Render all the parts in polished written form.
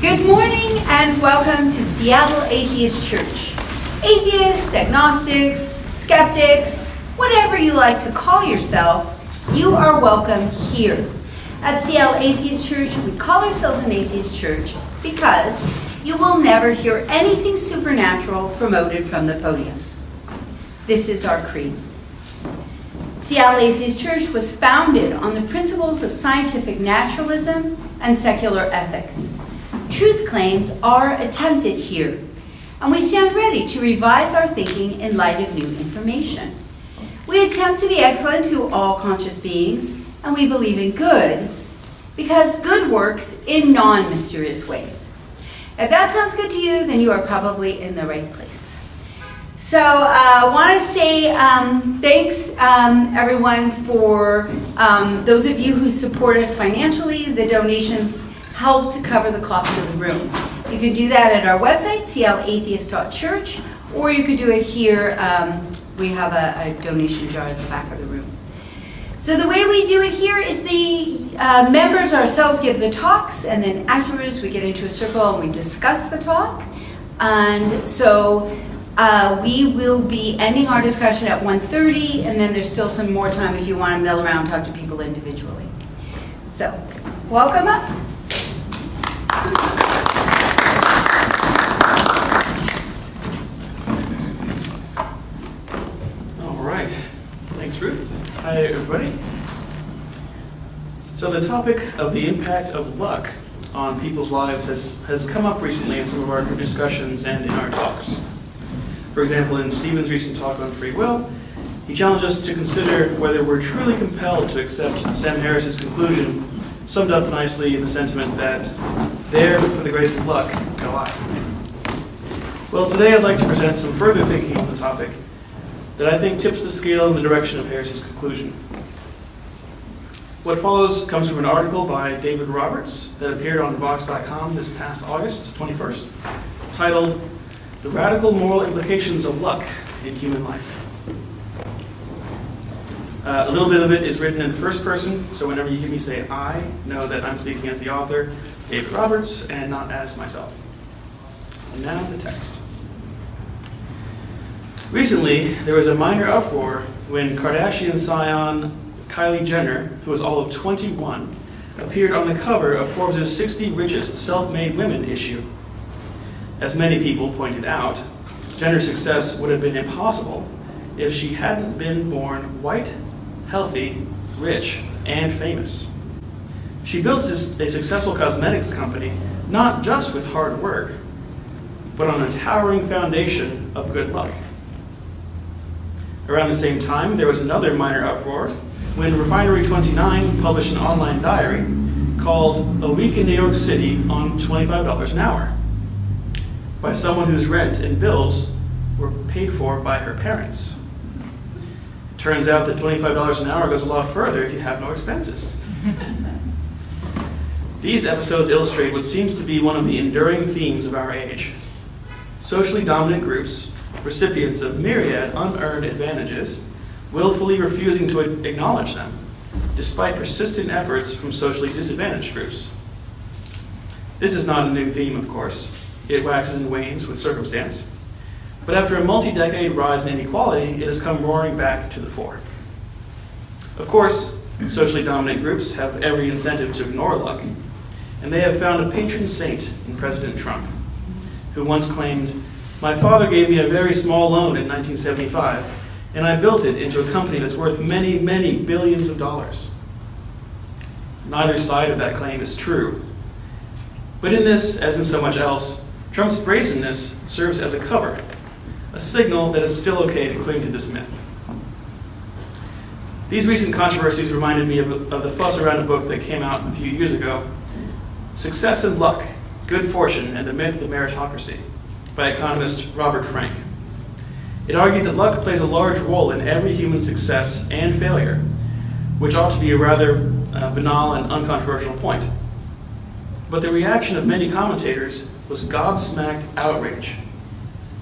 Good morning and welcome to Seattle Atheist Church. Atheists, agnostics, skeptics, whatever you like to call yourself, you are welcome here. At Seattle Atheist Church, we call ourselves an atheist church because you will never hear anything supernatural promoted from the podium. This is our creed. Seattle Atheist Church was founded on the principles of scientific naturalism and secular ethics. Truth claims are attempted here, and we stand ready to revise our thinking in light of new information. We attempt to be excellent to all conscious beings, and we believe in good, because good works in non-mysterious ways. If that sounds good to you, then you are probably in the right place. So I want to say thanks, everyone, for those of you who support us financially. The donations help to cover the cost of the room. You could do that at our website, clatheist.church, or you could do it here. We have a donation jar at the back of the room. So the way we do it here is the members ourselves give the talks, and then afterwards we get into a circle and we discuss the talk. And so we will be ending our discussion at 1:30, and then there's still some more time if you want to mill around and talk to people individually. So, welcome up. All right. Thanks, Ruth. Hi, everybody. So the topic of the impact of luck on people's lives has come up recently in some of our discussions and in our talks. For example, in Stephen's recent talk on free will, he challenged us to consider whether we're truly compelled to accept Sam Harris's conclusion, summed up nicely in the sentiment that, there, but for the grace of luck, go I. Well, today I'd like to present some further thinking on the topic that I think tips the scale in the direction of Harris's conclusion. What follows comes from an article by David Roberts that appeared on Vox.com this past August 21st, titled, "The Radical Moral Implications of Luck in Human Life." A little bit of it is written in the first person, so whenever you hear me say I, know that I'm speaking as the author, David Roberts, and not as myself. And now the text. Recently, there was a minor uproar when Kardashian scion Kylie Jenner, who was all of 21, appeared on the cover of Forbes' 60 Richest Self-Made Women issue. As many people pointed out, Jenner's success would have been impossible if she hadn't been born white, healthy, rich, and famous. She built a successful cosmetics company not just with hard work, but on a towering foundation of good luck. Around the same time, there was another minor uproar when Refinery 29 published an online diary called A Week in New York City on $25 an hour by someone whose rent and bills were paid for by her parents. It turns out that $25 an hour goes a lot further if you have no expenses. These episodes illustrate what seems to be one of the enduring themes of our age. Socially dominant groups, recipients of myriad unearned advantages, willfully refusing to acknowledge them, despite persistent efforts from socially disadvantaged groups. This is not a new theme, of course. It waxes and wanes with circumstance. But after a multi-decade rise in inequality, it has come roaring back to the fore. Of course, socially dominant groups have every incentive to ignore luck, and they have found a patron saint in President Trump, who once claimed, "My father gave me a very small loan in 1975, and I built it into a company that's worth many, many billions of dollars." Neither side of that claim is true. But in this, as in so much else, Trump's brazenness serves as a cover, a signal that it's still okay to cling to this myth. These recent controversies reminded me of the fuss around a book that came out a few years ago, Success and Luck, Good Fortune and the Myth of Meritocracy, by economist Robert Frank. It argued that luck plays a large role in every human success and failure, which ought to be a rather banal and uncontroversial point. But the reaction of many commentators was gobsmacked outrage.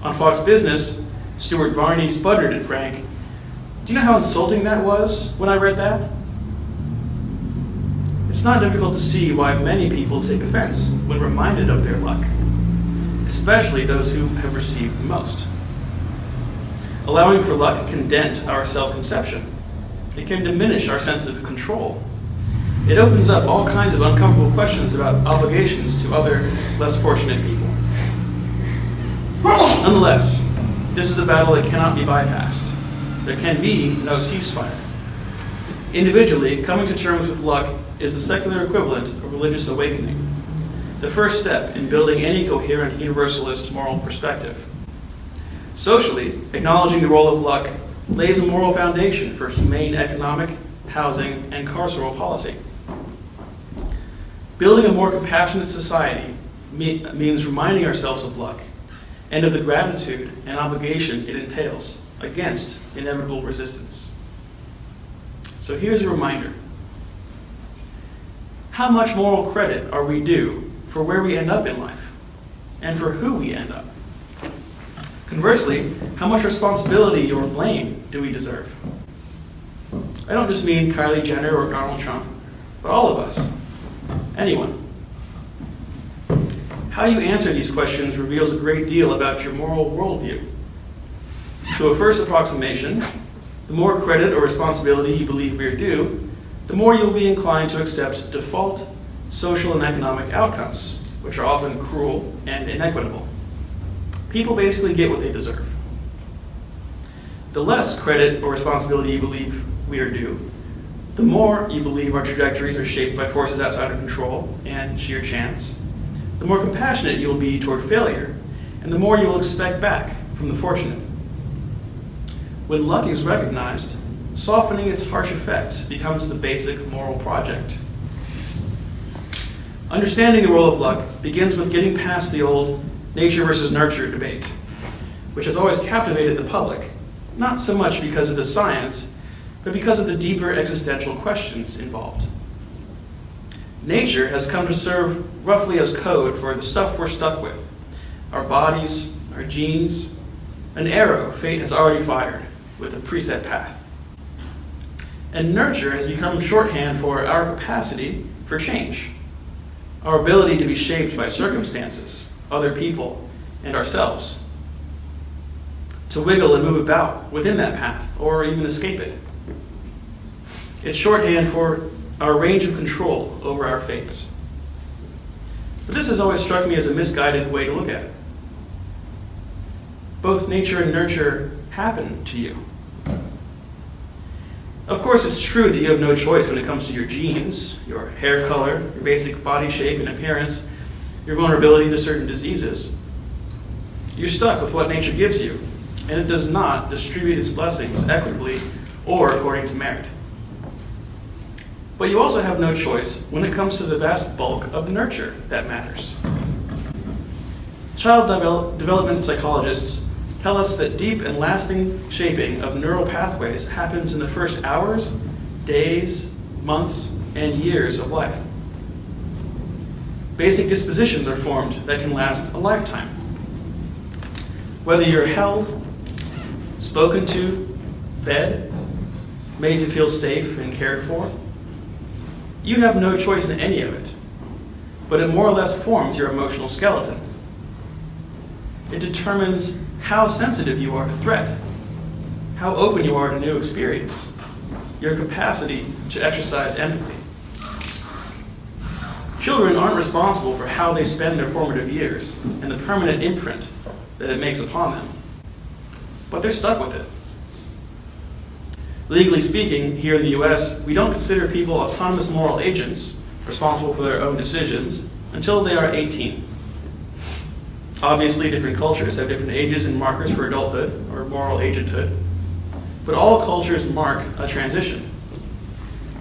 On Fox Business, Stuart Varney sputtered at Frank, "Do you know how insulting that was when I read that?" It's It's not difficult to see why many people take offense when reminded of their luck, especially those who have received the most. Allowing for luck can dent our self-conception. It can diminish our sense of control. It opens up all kinds of uncomfortable questions about obligations to other, less fortunate people. Nonetheless, this is a battle that cannot be bypassed. There can be no ceasefire. Individually, coming to terms with luck is the secular equivalent of religious awakening, the first step in building any coherent universalist moral perspective. Socially, acknowledging the role of luck lays a moral foundation for humane economic, housing, and carceral policy. Building a more compassionate society means reminding ourselves of luck and of the gratitude and obligation it entails against inevitable resistance. So here's a reminder. How much moral credit are we due for where we end up in life and for who we end up? Conversely, how much responsibility or blame do we deserve? I don't just mean Kylie Jenner or Donald Trump, but all of us. Anyone. How you answer these questions reveals a great deal about your moral worldview. To a first approximation, the more credit or responsibility you believe we are due, the more you'll be inclined to accept default social and economic outcomes, which are often cruel and inequitable. People basically get what they deserve. The less credit or responsibility you believe we are due, the more you believe our trajectories are shaped by forces outside of control and sheer chance, the more compassionate you will be toward failure, and the more you will expect back from the fortunate. When luck is recognized, softening its harsh effects becomes the basic moral project. Understanding the role of luck begins with getting past the old nature versus nurture debate, which has always captivated the public, not so much because of the science, but because of the deeper existential questions involved. Nature has come to serve roughly as code for the stuff we're stuck with, our bodies, our genes, an arrow fate has already fired with a preset path. And nurture has become shorthand for our capacity for change, our ability to be shaped by circumstances, other people, and ourselves, to wiggle and move about within that path or even escape it. It's shorthand for our range of control over our fates. But this has always struck me as a misguided way to look at it. Both nature and nurture happen to you. Of course, it's true that you have no choice when it comes to your genes, your hair color, your basic body shape and appearance, your vulnerability to certain diseases. You're stuck with what nature gives you, and it does not distribute its blessings equitably or according to merit. But you also have no choice when it comes to the vast bulk of the nurture that matters. Child development psychologists tell us that deep and lasting shaping of neural pathways happens in the first hours, days, months, and years of life. Basic dispositions are formed that can last a lifetime. Whether you're held, spoken to, fed, made to feel safe and cared for, you have no choice in any of it, but it more or less forms your emotional skeleton. It determines how sensitive you are to threat, how open you are to new experience, your capacity to exercise empathy. Children aren't responsible for how they spend their formative years and the permanent imprint that it makes upon them, but they're stuck with it. Legally speaking, here in the US, we don't consider people autonomous moral agents responsible for their own decisions until they are 18. Obviously, different cultures have different ages and markers for adulthood or moral agenthood, but all cultures mark a transition.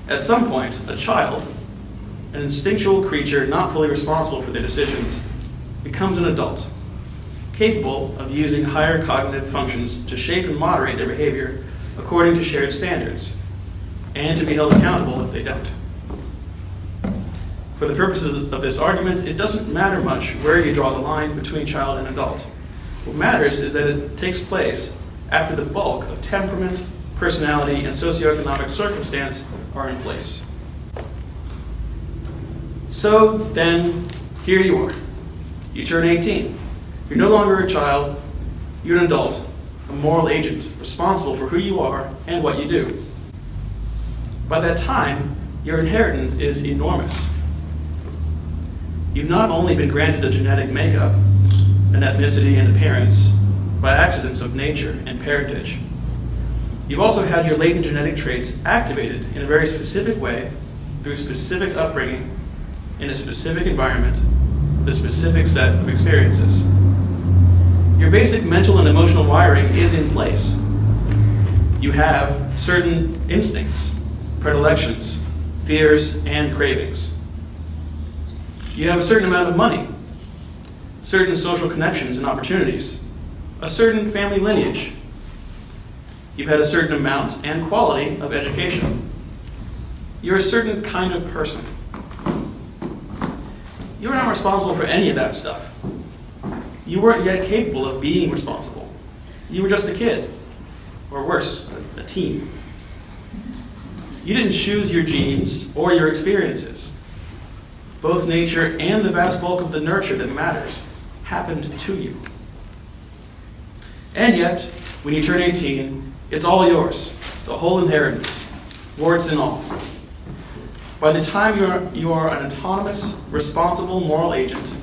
At some point, a child, an instinctual creature not fully responsible for their decisions, becomes an adult, capable of using higher cognitive functions to shape and moderate their behavior according to shared standards, and to be held accountable if they don't. For the purposes of this argument, it doesn't matter much where you draw the line between child and adult. What matters is that it takes place after the bulk of temperament, personality, and socioeconomic circumstance are in place. So then, here you are. You turn 18. You're no longer a child. You're an adult, a moral agent, responsible for who you are and what you do. By that time, your inheritance is enormous. You've not only been granted a genetic makeup, an ethnicity and appearance by accidents of nature and parentage. You've also had your latent genetic traits activated in a very specific way through specific upbringing in a specific environment with a specific set of experiences. Your basic mental and emotional wiring is in place. You have certain instincts, predilections, fears, and cravings. You have a certain amount of money, certain social connections and opportunities, a certain family lineage. You've had a certain amount and quality of education. You're a certain kind of person. You were not responsible for any of that stuff. You weren't yet capable of being responsible. You were just a kid, or worse, a teen. You didn't choose your genes or your experiences. Both nature and the vast bulk of the nurture that matters happened to you. And yet, when you turn 18, it's all yours, the whole inheritance, warts and all. By the time you are an autonomous, responsible moral agent,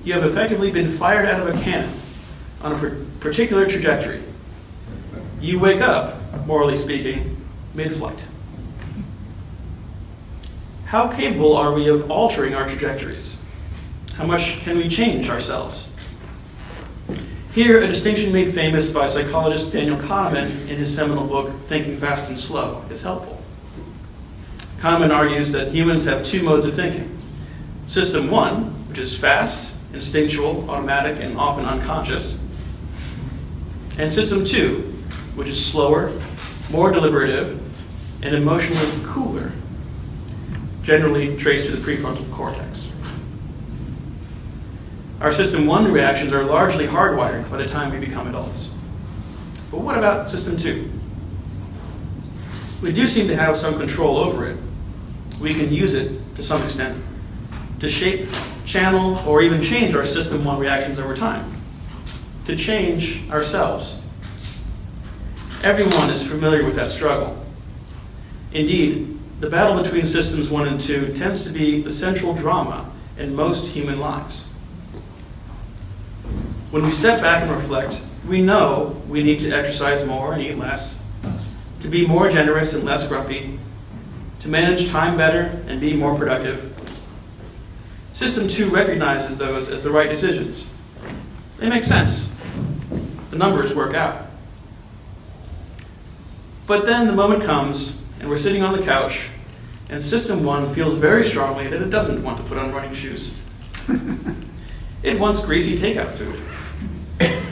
you have effectively been fired out of a cannon on a particular trajectory. You wake up, morally speaking, mid-flight. How capable are we of altering our trajectories? How much can we change ourselves? Here, a distinction made famous by psychologist Daniel Kahneman in his seminal book, Thinking Fast and Slow, is helpful. Kahneman argues that humans have two modes of thinking. System 1, which is fast, instinctual, automatic, and often unconscious. And System 2, which is slower, more deliberative, and emotionally cooler, generally traced to the prefrontal cortex. Our System 1 reactions are largely hardwired by the time we become adults. But what about System 2? We do seem to have some control over it. We can use it, to some extent, to shape, channel, or even change our System 1 reactions over time, to change ourselves. Everyone is familiar with that struggle. Indeed, the battle between Systems 1 and 2 tends to be the central drama in most human lives. When we step back and reflect, we know we need to exercise more and eat less, to be more generous and less grumpy, to manage time better and be more productive. System 2 recognizes those as the right decisions. They make sense. The numbers work out. But then the moment comes, and we're sitting on the couch, and System 1 feels very strongly that it doesn't want to put on running shoes. It wants greasy takeout food.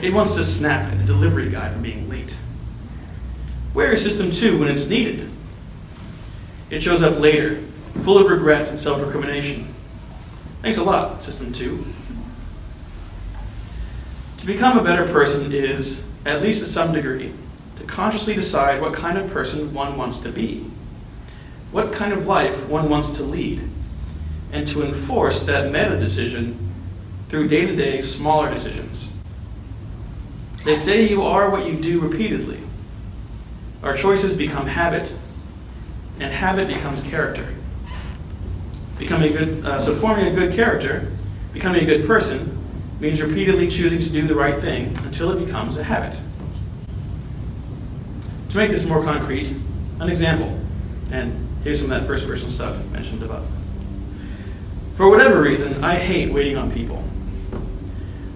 It wants to snap at the delivery guy for being late. Where is System 2 when it's needed? It shows up later, full of regret and self-recrimination. Thanks a lot, System 2. To become a better person is, at least to some degree, to consciously decide what kind of person one wants to be, what kind of life one wants to lead, and to enforce that meta decision through day-to-day smaller decisions. They say you are what you do repeatedly. Our choices become habit, and habit becomes character. So forming a good character, becoming a good person, means repeatedly choosing to do the right thing until it becomes a habit. To make this more concrete, an example, and here's some of that first-person stuff mentioned above. For whatever reason, I hate waiting on people.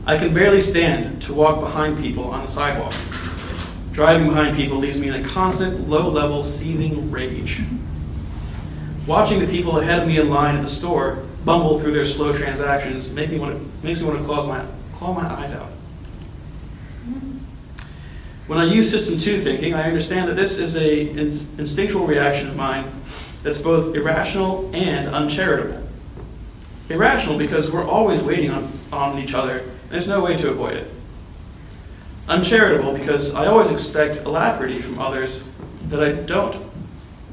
I can barely stand to walk behind people on the sidewalk. Driving behind people leaves me in a constant, low-level, seething rage. Watching the people ahead of me in line at the store bumble through their slow transactions makes me want to claw my eyes out. When I use System 2 thinking, I understand that this is an instinctual reaction of mine that's both irrational and uncharitable. Irrational because we're always waiting on each other, and there's no way to avoid it. Uncharitable because I always expect alacrity from others that I don't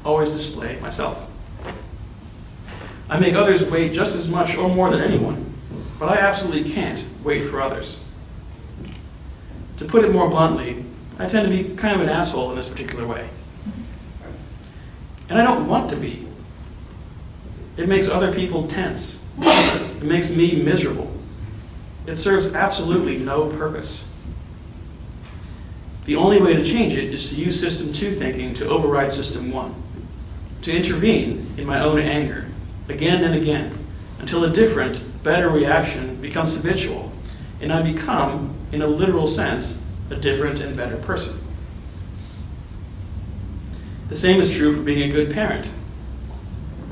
always display myself. I make others wait just as much or more than anyone, but I absolutely can't wait for others. To put it more bluntly, I tend to be kind of an asshole in this particular way. And I don't want to be. It makes other people tense. It makes me miserable. It serves absolutely no purpose. The only way to change it is to use System 2 thinking to override System 1, to intervene in my own anger, again and again, until a different, better reaction becomes habitual, and I become, in a literal sense, a different and better person. The same is true for being a good parent,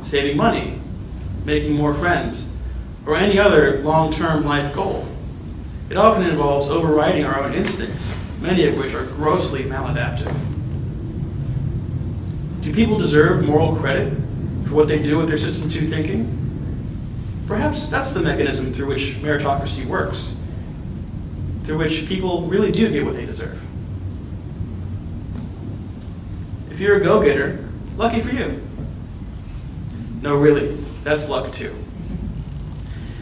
saving money, making more friends, or any other long-term life goal. It often involves overriding our own instincts, many of which are grossly maladaptive. Do people deserve moral credit for what they do with their System 2 thinking? Perhaps that's the mechanism through which meritocracy works, through which people really do get what they deserve. If you're a go-getter, lucky for you. No, really, that's luck too.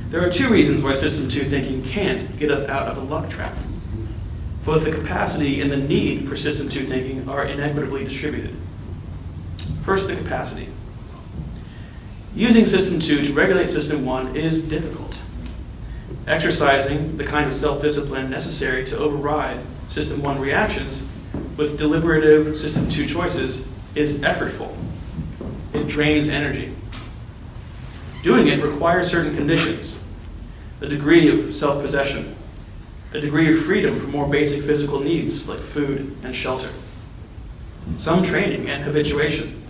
There are two reasons why System 2 thinking can't get us out of the luck trap. Both the capacity and the need for System 2 thinking are inequitably distributed. First, the capacity. Using System 2 to regulate System 1 is difficult. Exercising the kind of self-discipline necessary to override System 1 reactions with deliberative System 2 choices is effortful. It drains energy. Doing it requires certain conditions: a degree of self-possession, a degree of freedom from more basic physical needs like food and shelter, some training and habituation.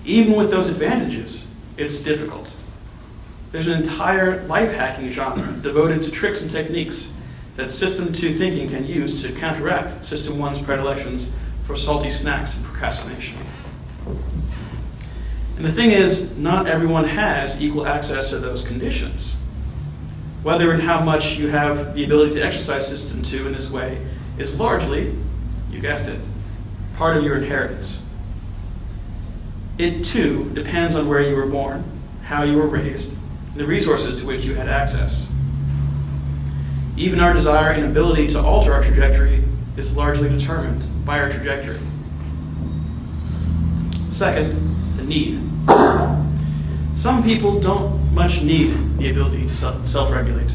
Even with those advantages, it's difficult. There's an entire life-hacking genre devoted to tricks and techniques that System 2 thinking can use to counteract System 1's predilections for salty snacks and procrastination. And the thing is, not everyone has equal access to those conditions. Whether and how much you have the ability to exercise System 2 in this way is largely, you guessed it, part of your inheritance. It, too, depends on where you were born, how you were raised, and the resources to which you had access. Even our desire and ability to alter our trajectory is largely determined by our trajectory. Second, the need. Some people don't much need the ability to self-regulate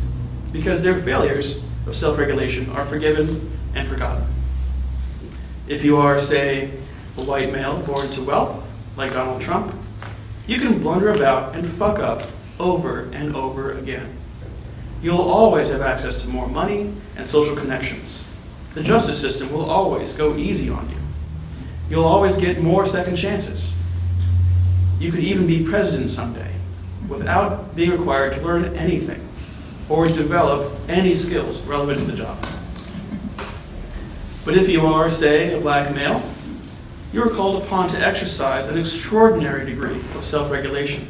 because their failures of self-regulation are forgiven and forgotten. If you are, say, a white male born to wealth, like Donald Trump, you can blunder about and fuck up over and over again. You'll always have access to more money and social connections. The justice system will always go easy on you. You'll always get more second chances. You could even be president someday without being required to learn anything or develop any skills relevant to the job. But if you are, say, a black male, you are called upon to exercise an extraordinary degree of self-regulation.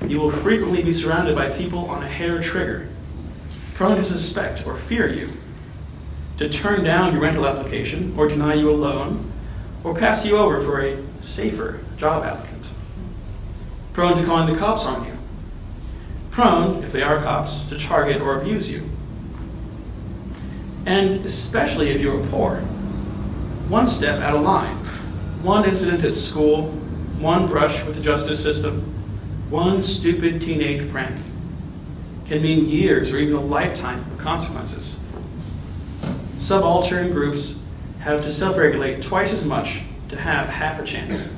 You will frequently be surrounded by people on a hair trigger, prone to suspect or fear you, to turn down your rental application or deny you a loan, or pass you over for a safer job applicant, prone to calling the cops on you, prone, if they are cops, to target or abuse you. And especially if you are poor, one step out of line, one incident at school, one brush with the justice system, one stupid teenage prank can mean years or even a lifetime of consequences. Subaltern groups have to self-regulate twice as much to have half a chance.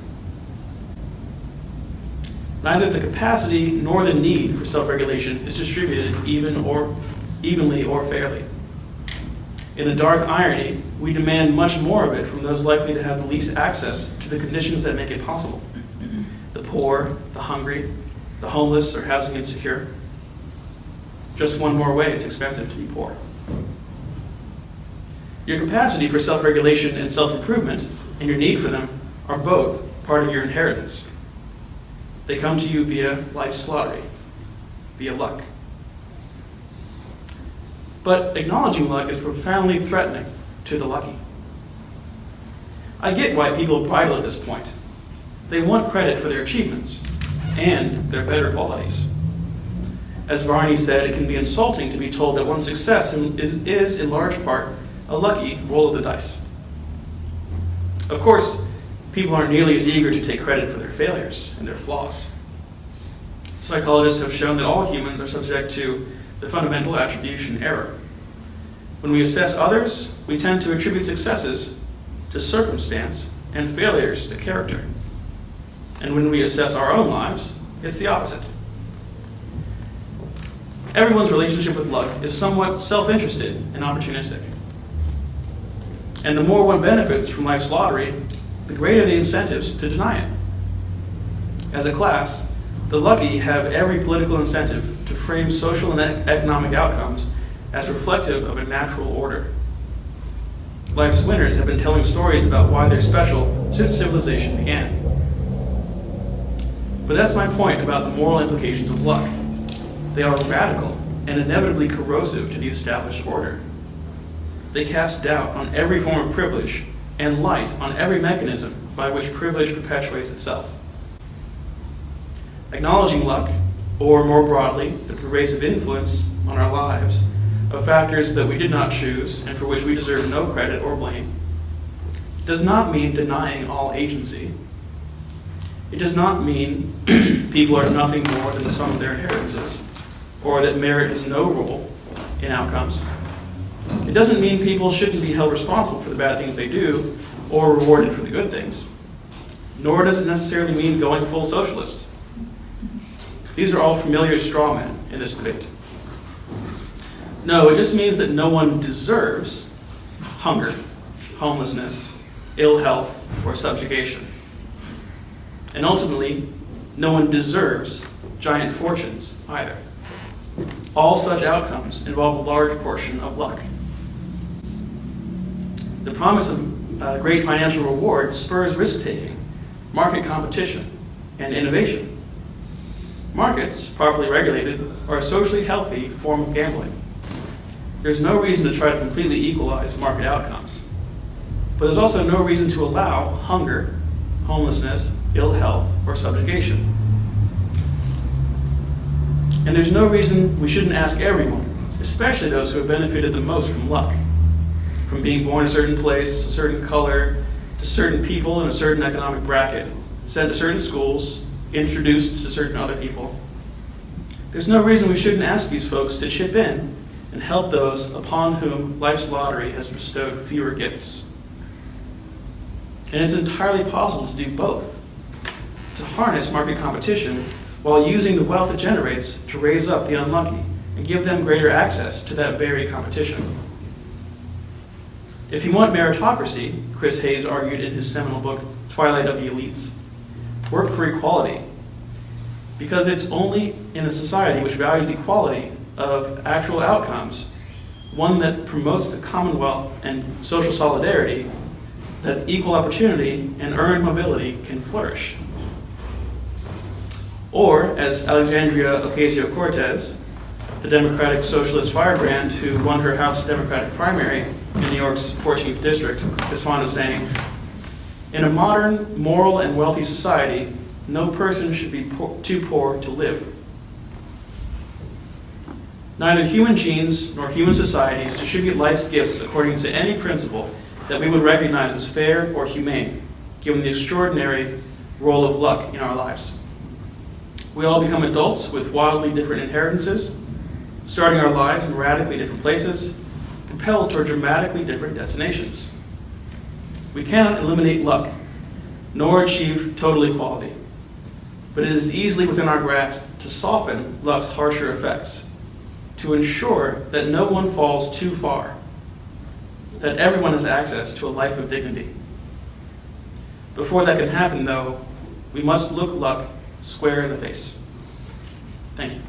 Neither the capacity nor the need for self-regulation is distributed evenly or fairly. In a dark irony, we demand much more of it from those likely to have the least access to the conditions that make it possible: the poor, the hungry, the homeless, or housing insecure. Just one more way it's expensive to be poor. Your capacity for self-regulation and self-improvement and your need for them are both part of your inheritance. They come to you via life's lottery, via luck. But acknowledging luck is profoundly threatening to the lucky. I get why people bridle at this point. They want credit for their achievements, and their better qualities. As Varney said, it can be insulting to be told that one's success is in large part a lucky roll of the dice. Of course, people aren't nearly as eager to take credit for their failures and their flaws. Psychologists have shown that all humans are subject to the fundamental attribution error. When we assess others, we tend to attribute successes to circumstance and failures to character. And when we assess our own lives, it's the opposite. Everyone's relationship with luck is somewhat self-interested and opportunistic. And the more one benefits from life's lottery, the greater the incentives to deny it. As a class, the lucky have every political incentive to frame social and economic outcomes as reflective of a natural order. Life's winners have been telling stories about why they're special since civilization began. But that's my point about the moral implications of luck. They are radical and inevitably corrosive to the established order. They cast doubt on every form of privilege and light on every mechanism by which privilege perpetuates itself. Acknowledging luck, or more broadly, the pervasive influence on our lives of factors that we did not choose and for which we deserve no credit or blame, does not mean denying all agency. It does not mean people are nothing more than the sum of their inheritances, or that merit has no role in outcomes. It doesn't mean people shouldn't be held responsible for the bad things they do, or rewarded for the good things. Nor does it necessarily mean going full socialist. These are all familiar straw men in this debate. No, it just means that no one deserves hunger, homelessness, ill health, or subjugation. And ultimately, no one deserves giant fortunes either. All such outcomes involve a large portion of luck. The promise of great financial reward spurs risk-taking, market competition, and innovation. Markets, properly regulated, are a socially healthy form of gambling. There's no reason to try to completely equalize market outcomes. But there's also no reason to allow hunger, homelessness, ill health, or subjugation. And there's no reason we shouldn't ask everyone, especially those who have benefited the most from luck, from being born a certain place, a certain color, to certain people in a certain economic bracket, sent to certain schools, introduced to certain other people. There's no reason we shouldn't ask these folks to chip in and help those upon whom life's lottery has bestowed fewer gifts. And it's entirely possible to do both, to harness market competition while using the wealth it generates to raise up the unlucky and give them greater access to that very competition. If you want meritocracy, Chris Hayes argued in his seminal book, Twilight of the Elites, work for equality, because it's only in a society which values equality of actual outcomes, one that promotes the commonwealth and social solidarity, that equal opportunity and earned mobility can flourish. Or, as Alexandria Ocasio-Cortez, the Democratic Socialist firebrand who won her House Democratic primary in New York's 14th district, is fond of saying, in a modern, moral, and wealthy society, no person should be too poor to live. Neither human genes nor human societies distribute life's gifts according to any principle that we would recognize as fair or humane, given the extraordinary role of luck in our lives. We all become adults with wildly different inheritances, starting our lives in radically different places, propelled toward dramatically different destinations. We cannot eliminate luck, nor achieve total equality, but it is easily within our grasp to soften luck's harsher effects, to ensure that no one falls too far, that everyone has access to a life of dignity. Before that can happen, though, we must look luck square in the face. Thank you.